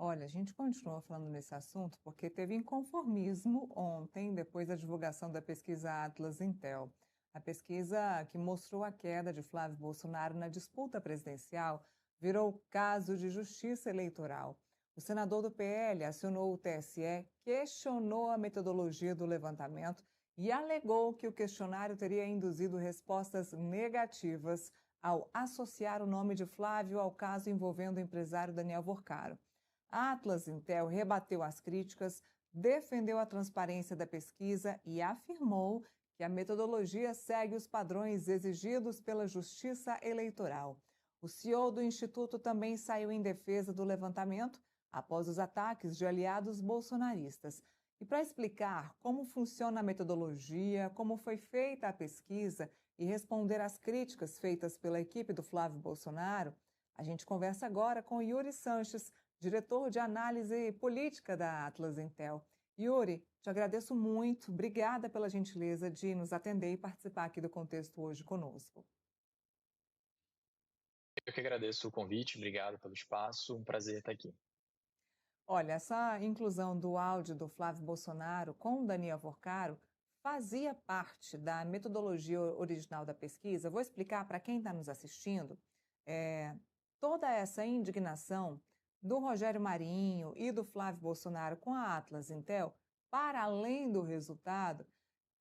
Olha, a gente continua falando nesse assunto porque teve inconformismo ontem, depois da divulgação da pesquisa Atlas Intel. A pesquisa que mostrou a queda de Flávio Bolsonaro na disputa presidencial virou caso de justiça eleitoral. O senador do PL acionou o TSE, questionou a metodologia do levantamento e alegou que o questionário teria induzido respostas negativas ao associar o nome de Flávio ao caso envolvendo o empresário Daniel Vorcaro. A Atlas Intel rebateu as críticas, defendeu a transparência da pesquisa e afirmou que a metodologia segue os padrões exigidos pela Justiça Eleitoral. O CEO do Instituto também saiu em defesa do levantamento após os ataques de aliados bolsonaristas. E para explicar como funciona a metodologia, como foi feita a pesquisa e responder às críticas feitas pela equipe do Flávio Bolsonaro, a gente conversa agora com Yuri Sanches, diretor de análise política da Atlas Intel. Yuri, te agradeço muito, obrigada pela gentileza de nos atender e participar aqui do Contexto hoje conosco. Eu que agradeço o convite, obrigado pelo espaço, um prazer estar aqui. Olha, essa inclusão do áudio do Flávio Bolsonaro com Daniel Vorcaro fazia parte da metodologia original da pesquisa. Vou explicar para quem está nos assistindo. Toda essa indignação do Rogério Marinho e do Flávio Bolsonaro com a Atlas Intel, para além do resultado,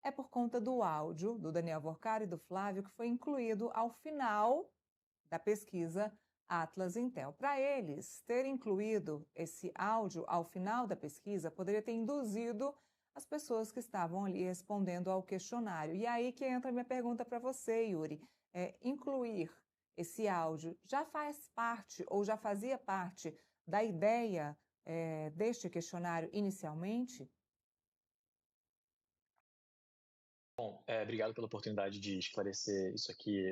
é por conta do áudio do Daniel Vorcaro e do Flávio que foi incluído ao final da pesquisa Atlas Intel. Para eles, ter incluído esse áudio ao final da pesquisa poderia ter induzido as pessoas que estavam ali respondendo ao questionário. E aí que entra a minha pergunta para você, Yuri. Incluir esse áudio já faz parte ou já fazia parte da ideia deste questionário inicialmente? Obrigado pela oportunidade de esclarecer isso aqui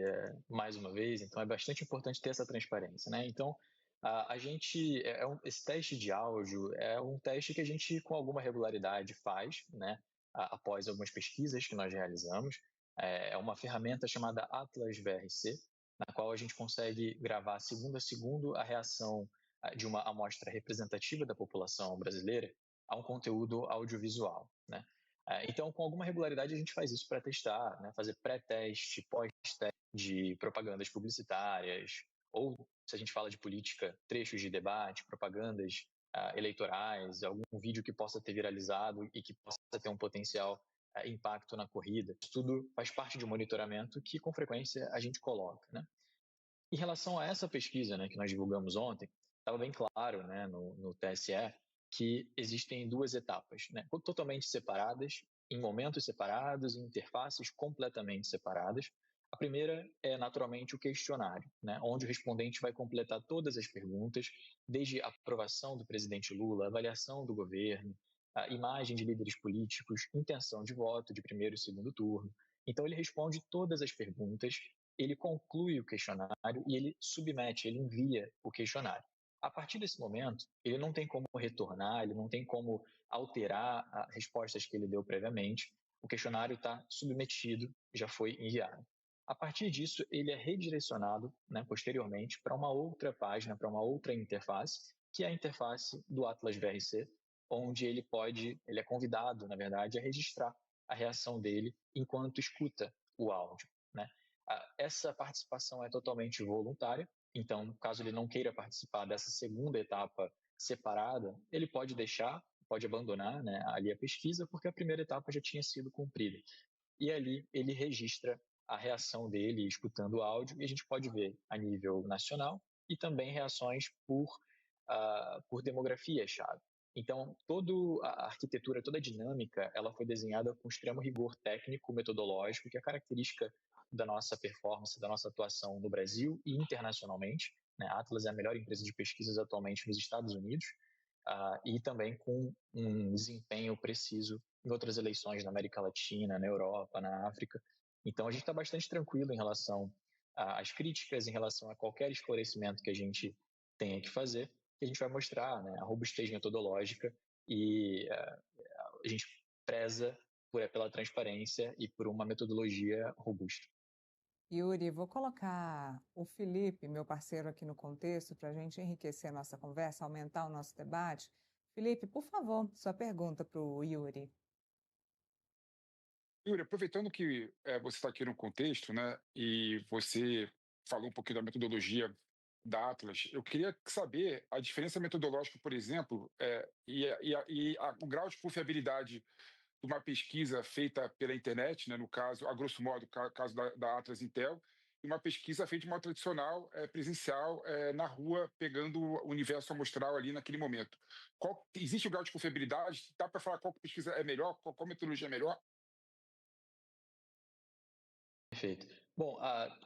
mais uma vez. Então, é bastante importante ter essa transparência, né? Então, a gente, esse teste de áudio é um teste que a gente, com alguma regularidade, faz, né? Após algumas pesquisas que nós realizamos. É uma ferramenta chamada Atlas VRC, na qual a gente consegue gravar segundo a segundo a reação de uma amostra representativa da população brasileira a um conteúdo audiovisual, né? Então, com alguma regularidade, a gente faz isso para testar, né? Fazer pré-teste, pós-teste de propagandas publicitárias, ou, se a gente fala de política, trechos de debate, propagandas eleitorais, algum vídeo que possa ter viralizado e que possa ter um potencial impacto na corrida. Isso tudo faz parte de um monitoramento que, com frequência, a gente coloca, né? Em relação a essa pesquisa, né, que nós divulgamos ontem, estava bem claro, né, no TSE que existem duas etapas, né, totalmente separadas, em momentos separados, em interfaces completamente separadas. A primeira é naturalmente o questionário, né, onde o respondente vai completar todas as perguntas, desde a aprovação do presidente Lula, avaliação do governo, a imagem de líderes políticos, intenção de voto de primeiro e segundo turno. Então ele responde todas as perguntas, ele conclui o questionário e ele submete, ele envia o questionário. A partir desse momento, ele não tem como retornar, ele não tem como alterar as respostas que ele deu previamente. O questionário está submetido, já foi enviado. A partir disso, ele é redirecionado, né, posteriormente para uma outra página, para uma outra interface, que é a interface do Atlas VRC, onde ele é convidado, na verdade, a registrar a reação dele enquanto escuta o áudio, né? Essa participação é totalmente voluntária, então, caso ele não queira participar dessa segunda etapa separada, ele pode deixar, pode abandonar, né, ali a pesquisa, porque a primeira etapa já tinha sido cumprida. E ali ele registra a reação dele escutando o áudio, e a gente pode ver a nível nacional e também reações por demografia-chave. Então, toda a arquitetura, toda a dinâmica, ela foi desenhada com extremo rigor técnico, metodológico, que é característica da nossa performance, da nossa atuação no Brasil e internacionalmente, né? A Atlas é a melhor empresa de pesquisas atualmente nos Estados Unidos, e também com um desempenho preciso em outras eleições na América Latina, na Europa, na África. Então, a gente está bastante tranquilo em relação às críticas, em relação a qualquer esclarecimento que a gente tenha que fazer, que a gente vai mostrar, né, a robustez metodológica e a gente preza pela transparência e por uma metodologia robusta. Yuri, vou colocar o Felipe, meu parceiro, aqui no contexto para a gente enriquecer a nossa conversa, aumentar o nosso debate. Felipe, por favor, sua pergunta para o Yuri. Yuri, aproveitando que você está aqui no contexto, né, e você falou um pouquinho da metodologia da Atlas, eu queria saber a diferença metodológica, por exemplo, o grau de confiabilidade de uma pesquisa feita pela internet, né, no caso, a grosso modo, caso da Atlas Intel, e uma pesquisa feita de modo tradicional, presencial, na rua, pegando o universo amostral ali naquele momento. Existe o grau de confiabilidade? Dá para falar qual pesquisa é melhor, qual metodologia é melhor? Perfeito. Bom,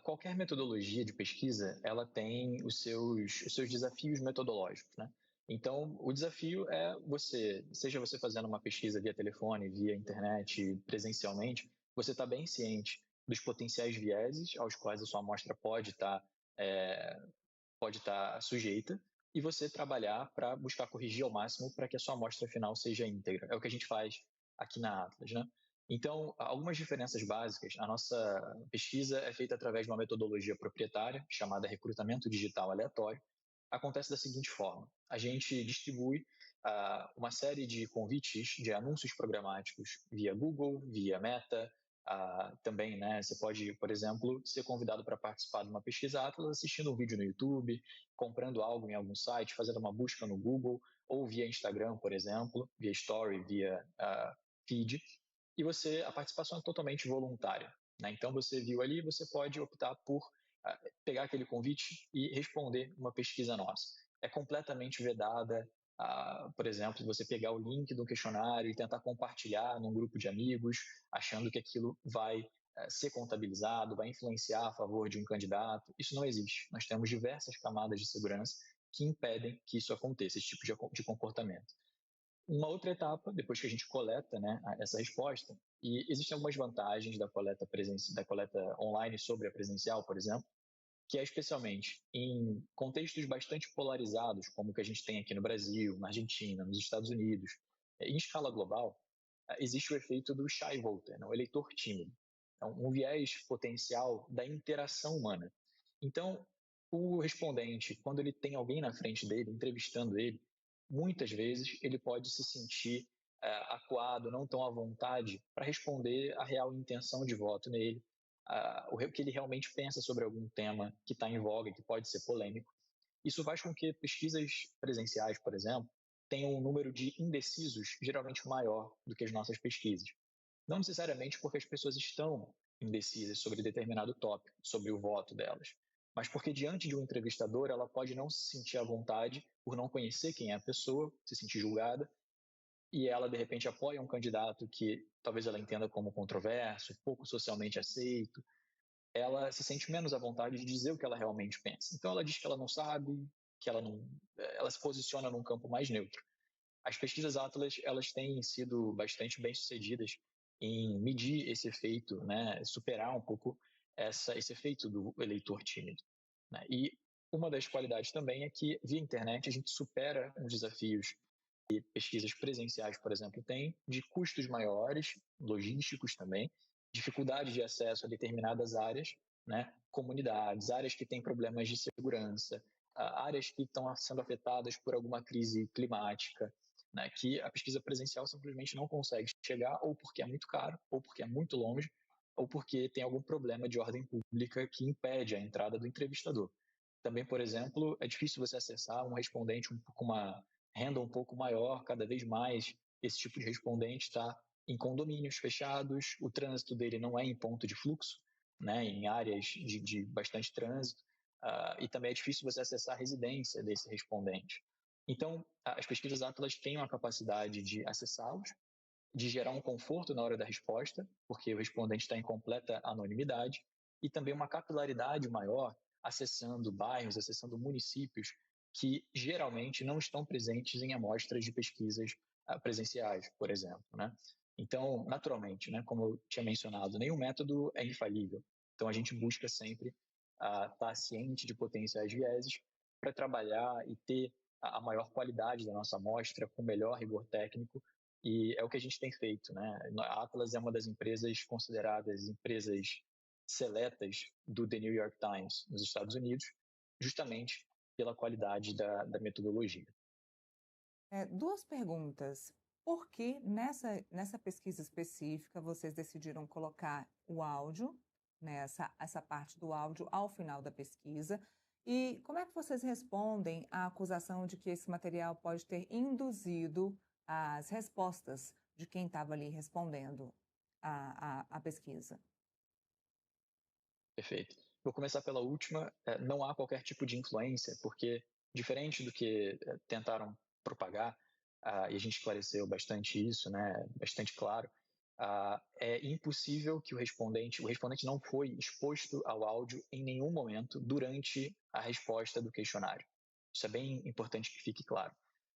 qualquer metodologia de pesquisa, ela tem os seus desafios metodológicos, né? Então, o desafio é seja você fazendo uma pesquisa via telefone, via internet, presencialmente, você está bem ciente dos potenciais vieses aos quais a sua amostra pode estar sujeita e você trabalhar para buscar corrigir ao máximo para que a sua amostra final seja íntegra. É o que a gente faz aqui na Atlas, né? Então, algumas diferenças básicas. A nossa pesquisa é feita através de uma metodologia proprietária chamada recrutamento digital aleatório. Acontece da seguinte forma: a gente distribui uma série de convites de anúncios programáticos via Google, via Meta. Também, né, você pode, por exemplo, ser convidado para participar de uma pesquisa Atlas assistindo um vídeo no YouTube, comprando algo em algum site, fazendo uma busca no Google ou via Instagram, por exemplo, via Story, via Feed. E a participação é totalmente voluntária, né? Então você viu ali, você pode optar por pegar aquele convite e responder uma pesquisa nossa. É completamente vedada, por exemplo, você pegar o link do questionário e tentar compartilhar num grupo de amigos, achando que aquilo vai ser contabilizado, vai influenciar a favor de um candidato. Isso não existe. Nós temos diversas camadas de segurança que impedem que isso aconteça, esse tipo de comportamento. Uma outra etapa, depois que a gente coleta, né, essa resposta, e existem algumas vantagens da coleta online sobre a presencial, por exemplo, que é especialmente em contextos bastante polarizados, como o que a gente tem aqui no Brasil, na Argentina, nos Estados Unidos, em escala global, existe o efeito do shy voter, né, o eleitor tímido. Então, um viés potencial da interação humana. Então, o respondente, quando ele tem alguém na frente dele, entrevistando ele, muitas vezes ele pode se sentir acuado, não tão à vontade para responder a real intenção de voto nele, o que ele realmente pensa sobre algum tema que está em voga, que pode ser polêmico. Isso faz com que pesquisas presenciais, por exemplo, tenham um número de indecisos geralmente maior do que as nossas pesquisas. Não necessariamente porque as pessoas estão indecisas sobre determinado tópico, sobre o voto delas, mas porque diante de um entrevistador ela pode não se sentir à vontade por não conhecer quem é a pessoa, se sentir julgada, e ela de repente apoia um candidato que talvez ela entenda como controverso, pouco socialmente aceito, ela se sente menos à vontade de dizer o que ela realmente pensa. Então ela diz que ela não sabe, que ela se posiciona num campo mais neutro. As pesquisas Atlas, elas têm sido bastante bem-sucedidas em medir esse efeito, né, superar um pouco esse efeito do eleitor tímido, né? E uma das qualidades também é que, via internet, a gente supera os desafios que pesquisas presenciais, por exemplo, têm, de custos maiores, logísticos também, dificuldade de acesso a determinadas áreas, né, comunidades, áreas que têm problemas de segurança, áreas que estão sendo afetadas por alguma crise climática, né, que a pesquisa presencial simplesmente não consegue chegar, ou porque é muito caro, ou porque é muito longe, ou porque tem algum problema de ordem pública que impede a entrada do entrevistador. Também, por exemplo, é difícil você acessar um respondente com uma renda um pouco maior, cada vez mais esse tipo de respondente está em condomínios fechados, o trânsito dele não é em ponto de fluxo, né, em áreas de bastante trânsito, e também é difícil você acessar a residência desse respondente. Então, as pesquisas Atlas têm uma capacidade de acessá-los, de gerar um conforto na hora da resposta, porque o respondente está em completa anonimidade, e também uma capilaridade maior, acessando bairros, acessando municípios que geralmente não estão presentes em amostras de pesquisas presenciais, por exemplo, né? Então, naturalmente, né, como eu tinha mencionado, nenhum método é infalível. Então, a gente busca sempre estar ciente de potenciais vieses para trabalhar e ter a maior qualidade da nossa amostra, com o melhor rigor técnico, e é o que a gente tem feito, né? A Atlas é uma das empresas consideradas empresas seletas do The New York Times nos Estados Unidos, justamente pela qualidade da metodologia. Duas perguntas. Por que nessa pesquisa específica vocês decidiram colocar o áudio, né, essa parte do áudio ao final da pesquisa? E como é que vocês respondem à acusação de que esse material pode ter induzido as respostas de quem estava ali respondendo à pesquisa? Perfeito. Vou começar pela última. Não há qualquer tipo de influência, porque, diferente do que tentaram propagar, e a gente esclareceu bastante isso, né, bastante claro, é impossível que o respondente não foi exposto ao áudio em nenhum momento durante a resposta do questionário. Isso é bem importante que fique claro.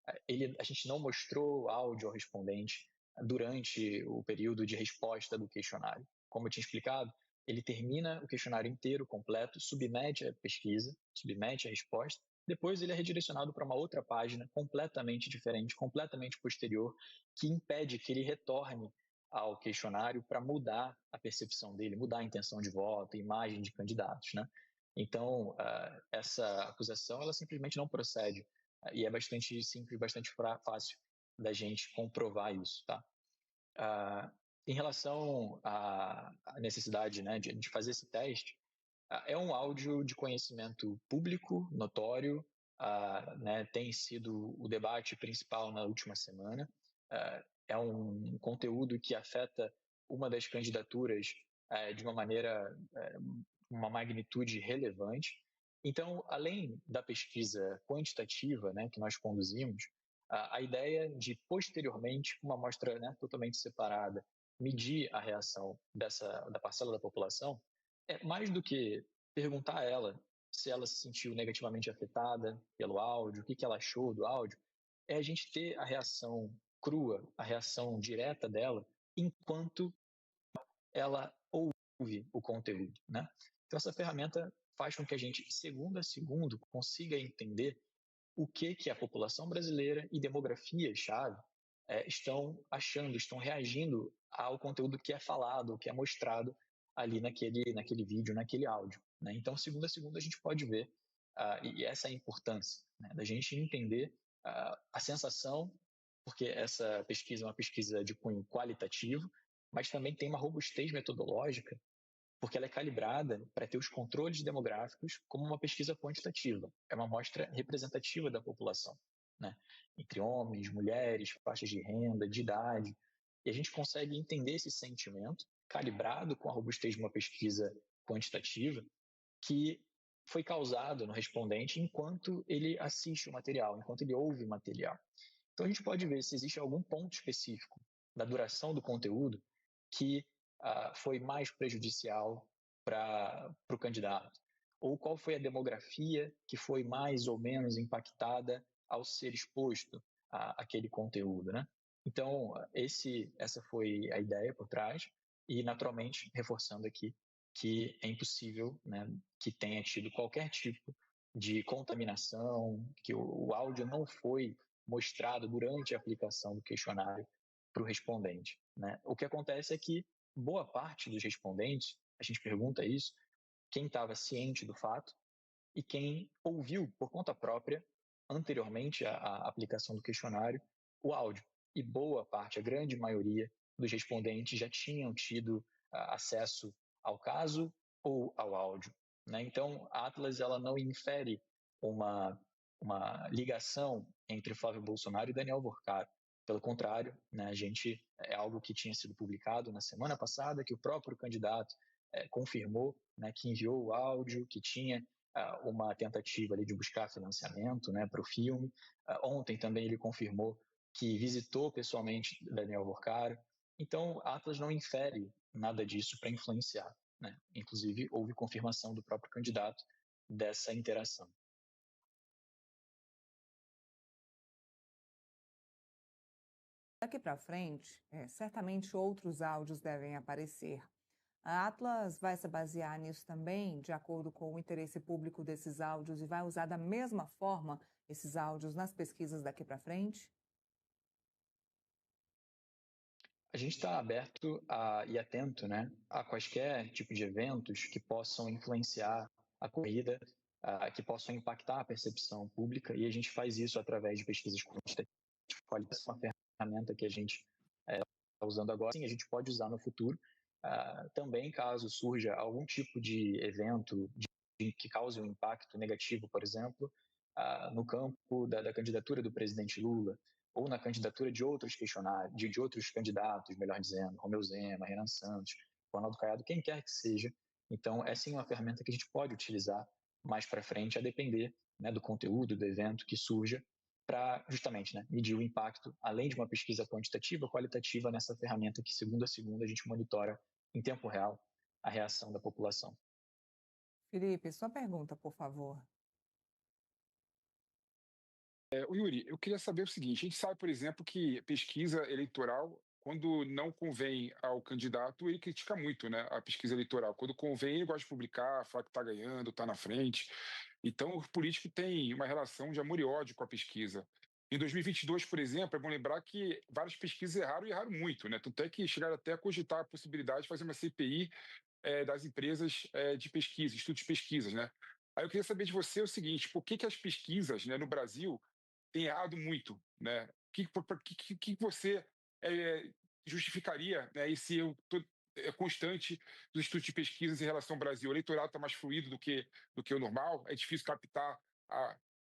A gente não mostrou o áudio ao respondente durante o período de resposta do questionário. Como eu tinha explicado, ele termina o questionário inteiro, completo, submete a pesquisa, submete a resposta, depois ele é redirecionado para uma outra página completamente diferente, completamente posterior, que impede que ele retorne ao questionário para mudar a percepção dele, mudar a intenção de voto, a imagem de candidatos, né? Então, essa acusação, ela simplesmente não procede, e é bastante simples, bastante fácil da gente comprovar isso, tá? Em relação à necessidade, né, de fazer esse teste, é um áudio de conhecimento público, notório, né, tem sido o debate principal na última semana. É um conteúdo que afeta uma das candidaturas de uma maneira, uma magnitude relevante. Então, além da pesquisa quantitativa, né, que nós conduzimos, a ideia de, posteriormente, com uma amostra, né, totalmente separada, medir a reação da parcela da população, é mais do que perguntar a ela se ela se sentiu negativamente afetada pelo áudio, o que ela achou do áudio, é a gente ter a reação crua, a reação direta dela, enquanto ela ouve o conteúdo, né? Então, essa ferramenta faz com que a gente, segundo a segundo, consiga entender o que a população brasileira e demografia-chave estão achando, estão reagindo ao conteúdo que é falado, que é mostrado ali naquele vídeo, naquele áudio, né? Então, segundo a segundo, a gente pode ver, e essa é a importância, né, da gente entender a sensação, porque essa pesquisa é uma pesquisa de cunho qualitativo, mas também tem uma robustez metodológica, porque ela é calibrada para ter os controles demográficos como uma pesquisa quantitativa. É uma amostra representativa da população, né? Entre homens, mulheres, faixas de renda, de idade. E a gente consegue entender esse sentimento, calibrado com a robustez de uma pesquisa quantitativa, que foi causado no respondente enquanto ele assiste o material, enquanto ele ouve o material. Então a gente pode ver se existe algum ponto específico da duração do conteúdo que foi mais prejudicial para o candidato, ou qual foi a demografia que foi mais ou menos impactada ao ser exposto àquele conteúdo, né? Então, essa foi a ideia por trás, e naturalmente, reforçando aqui, que é impossível, né, que tenha tido qualquer tipo de contaminação, que o áudio não foi mostrado durante a aplicação do questionário para o respondente, né? O que acontece é que boa parte dos respondentes, a gente pergunta isso, quem estava ciente do fato e quem ouviu por conta própria, anteriormente à aplicação do questionário, o áudio. E boa parte, a grande maioria dos respondentes já tinham tido acesso ao caso ou ao áudio, né? Então, a Atlas ela não infere uma ligação entre Flávio Bolsonaro e Daniel Vorcaro. Pelo contrário, né, é algo que tinha sido publicado na semana passada, que o próprio candidato confirmou, né, que enviou o áudio, que tinha uma tentativa ali de buscar financiamento, né, para o filme. Ontem também ele confirmou que visitou pessoalmente Daniel Vorcaro. Então, a Atlas não infere nada disso para influenciar, né? Inclusive, houve confirmação do próprio candidato dessa interação. Daqui para frente, certamente outros áudios devem aparecer. A Atlas vai se basear nisso também, de acordo com o interesse público desses áudios, e vai usar da mesma forma esses áudios nas pesquisas daqui para frente? A gente está aberto e atento, né, a quaisquer tipo de eventos que possam influenciar a corrida, que possam impactar a percepção pública, e a gente faz isso através de pesquisas quantitativas. É uma ferramenta que a gente está usando agora, sim, a gente pode usar no futuro. Também, caso surja algum tipo de evento que cause um impacto negativo, por exemplo, no campo da candidatura do presidente Lula, ou na candidatura de outros questionários, de outros candidatos, melhor dizendo, Romeu Zema, Renan Santos, Ronaldo Caiado, quem quer que seja. Então, é sim uma ferramenta que a gente pode utilizar mais para frente, a depender, né, do conteúdo do evento que surja, para justamente, né, medir o impacto, além de uma pesquisa quantitativa, qualitativa nessa ferramenta que, segunda a segunda, a gente monitora em tempo real a reação da população. Felipe, sua pergunta, por favor. O Yuri, eu queria saber o seguinte: a gente sabe, por exemplo, que pesquisa eleitoral, quando não convém ao candidato, ele critica muito, né, a pesquisa eleitoral. Quando convém, ele gosta de publicar, falar que está ganhando, está na frente. Então, o político tem uma relação de amor e ódio com a pesquisa. Em 2022, por exemplo, é bom lembrar que várias pesquisas erraram e erraram muito, né? Tanto é que chegaram até a cogitar a possibilidade de fazer uma CPI das empresas de pesquisa, estudos de pesquisas, né? Aí eu queria saber de você o seguinte: por que as pesquisas, né, no Brasil tem errado muito, né? Que você eh, justificaria, né, esse erro constante dos estudos de pesquisas em relação ao Brasil? O eleitorado está mais fluido do que o normal? É difícil captar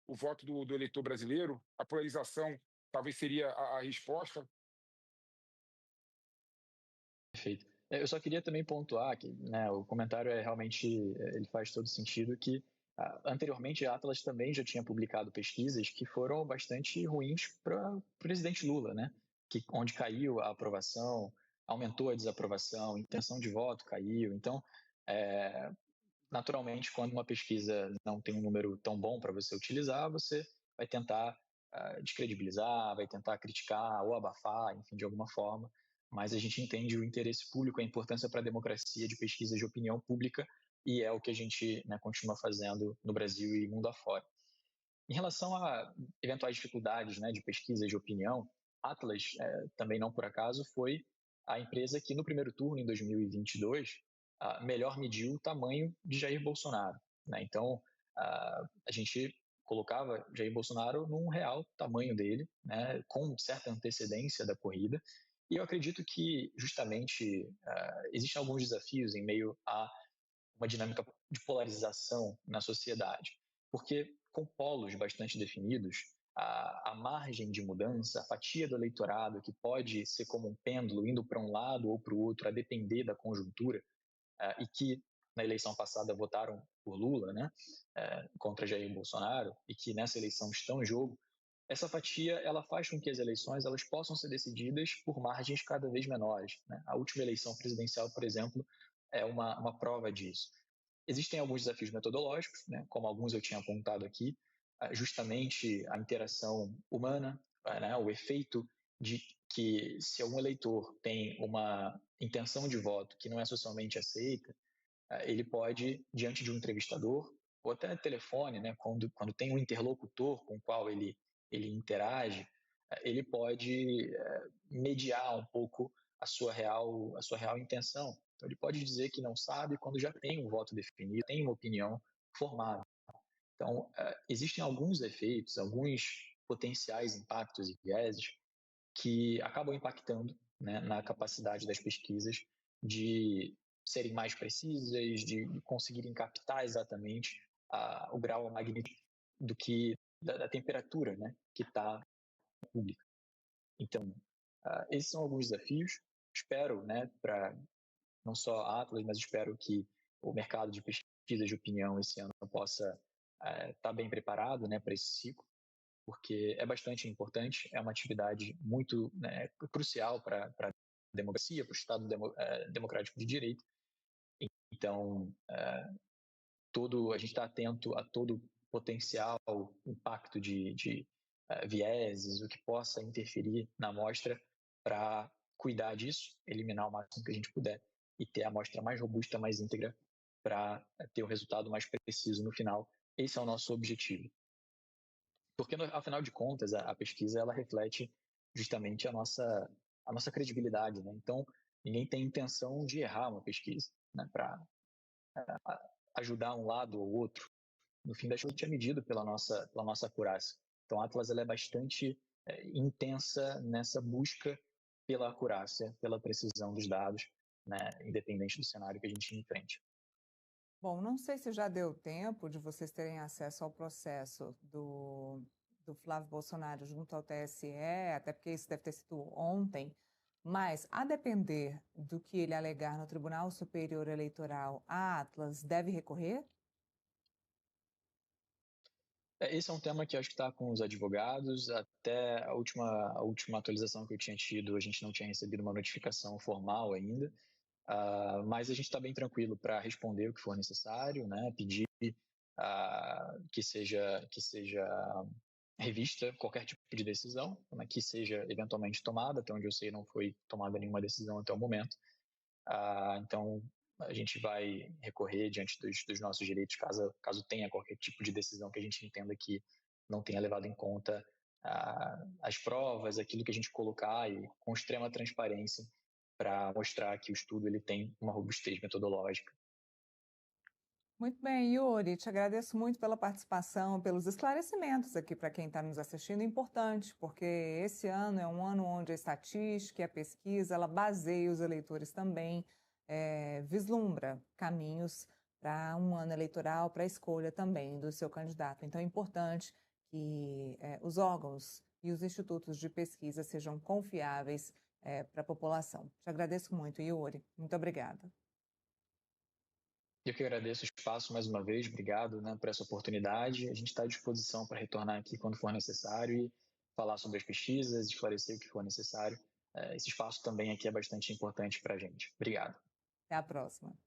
o voto do eleitor brasileiro? A polarização talvez seria a resposta? Perfeito. Eu só queria também pontuar que, né, o comentário realmente ele faz todo sentido, que anteriormente a Atlas também já tinha publicado pesquisas que foram bastante ruins para o presidente Lula, né? Onde caiu a aprovação, aumentou a desaprovação, a intenção de voto caiu. Então, é, naturalmente, quando uma pesquisa não tem um número tão bom para você utilizar, você vai tentar descredibilizar, vai tentar criticar ou abafar, enfim, de alguma forma. Mas a gente entende o interesse público, a importância para a democracia de pesquisa de opinião pública, e é o que a gente, né, continua fazendo no Brasil e mundo afora. Em relação a eventuais dificuldades, né, de pesquisa de opinião, Atlas, também não por acaso, foi a empresa que no primeiro turno, em 2022, melhor mediu o tamanho de Jair Bolsonaro, né? Então, a gente colocava Jair Bolsonaro num real tamanho dele, né, com certa antecedência da corrida, e eu acredito que justamente existem alguns desafios em meio a uma dinâmica de polarização na sociedade, porque com polos bastante definidos, a margem de mudança, a fatia do eleitorado que pode ser como um pêndulo indo para um lado ou para o outro, a depender da conjuntura, e que na eleição passada votaram por Lula, né, contra Jair Bolsonaro, e que nessa eleição estão em jogo, essa fatia ela faz com que as eleições elas possam ser decididas por margens cada vez menores, né? A última eleição presidencial, por exemplo, é uma prova disso. Existem alguns desafios metodológicos, né, como alguns eu tinha apontado aqui, justamente a interação humana, né, o efeito de que se um eleitor tem uma intenção de voto que não é socialmente aceita, ele pode, diante de um entrevistador, ou até telefone, né, quando tem um interlocutor com o qual ele interage, ele pode mediar um pouco a sua real intenção. Então, ele pode dizer que não sabe quando já tem um voto definido, tem uma opinião formada. Então, existem alguns efeitos, alguns potenciais impactos e vieses que acabam impactando, né, na capacidade das pesquisas de serem mais precisas, de conseguirem captar exatamente o grau, a magnitude do que da temperatura, né, que está pública. Então, esses são alguns desafios. Espero, né, para não só a Atlas, mas espero que o mercado de pesquisa de opinião esse ano possa estar bem preparado, né, para esse ciclo, porque é bastante importante, é uma atividade muito, né, crucial para a democracia, para o Estado democrático de direito. Então, a gente está atento a todo potencial impacto de vieses, o que possa interferir na amostra, para cuidar disso, eliminar o máximo que a gente puder e ter a amostra mais robusta, mais íntegra, para ter o resultado mais preciso no final. Esse é o nosso objetivo. Porque, afinal de contas, a pesquisa ela reflete justamente a nossa a nossa credibilidade, né? Então, ninguém tem intenção de errar uma pesquisa, né? Para ajudar um lado ou outro. No fim das contas, a gente é medido pela nossa acurácia. Então, a Atlas ela é bastante intensa nessa busca pela acurácia, pela precisão dos dados, né? Independente do cenário que a gente enfrente. Bom, não sei se já deu tempo de vocês terem acesso ao processo do Flávio Bolsonaro junto ao TSE, até porque isso deve ter sido ontem, mas, a depender do que ele alegar no Tribunal Superior Eleitoral, a Atlas deve recorrer? Esse é um tema que acho que está com os advogados. Até a última atualização que eu tinha tido, a gente não tinha recebido uma notificação formal ainda. Mas a gente está bem tranquilo para responder o que for necessário, né? Pedir que seja revista qualquer tipo de decisão, né? Que seja eventualmente tomada. Até onde eu sei, não foi tomada nenhuma decisão até o momento. Então, a gente vai recorrer diante dos nossos direitos caso tenha qualquer tipo de decisão que a gente entenda que não tenha levado em conta as provas, aquilo que a gente colocar e com extrema transparência para mostrar que o estudo ele tem uma robustez metodológica. Muito bem, Yuri, te agradeço muito pela participação, pelos esclarecimentos aqui para quem está nos assistindo. Importante, porque esse ano é um ano onde a estatística e a pesquisa, ela baseia os eleitores também, vislumbra caminhos para um ano eleitoral, para a escolha também do seu candidato. Então, é importante que os órgãos e os institutos de pesquisa sejam confiáveis para a população. Te agradeço muito, Yuri. Muito obrigada. Eu que agradeço o espaço mais uma vez, obrigado, né, por essa oportunidade. A gente está à disposição para retornar aqui quando for necessário e falar sobre as pesquisas, esclarecer o que for necessário. Esse espaço também aqui é bastante importante para a gente. Obrigado. Até a próxima.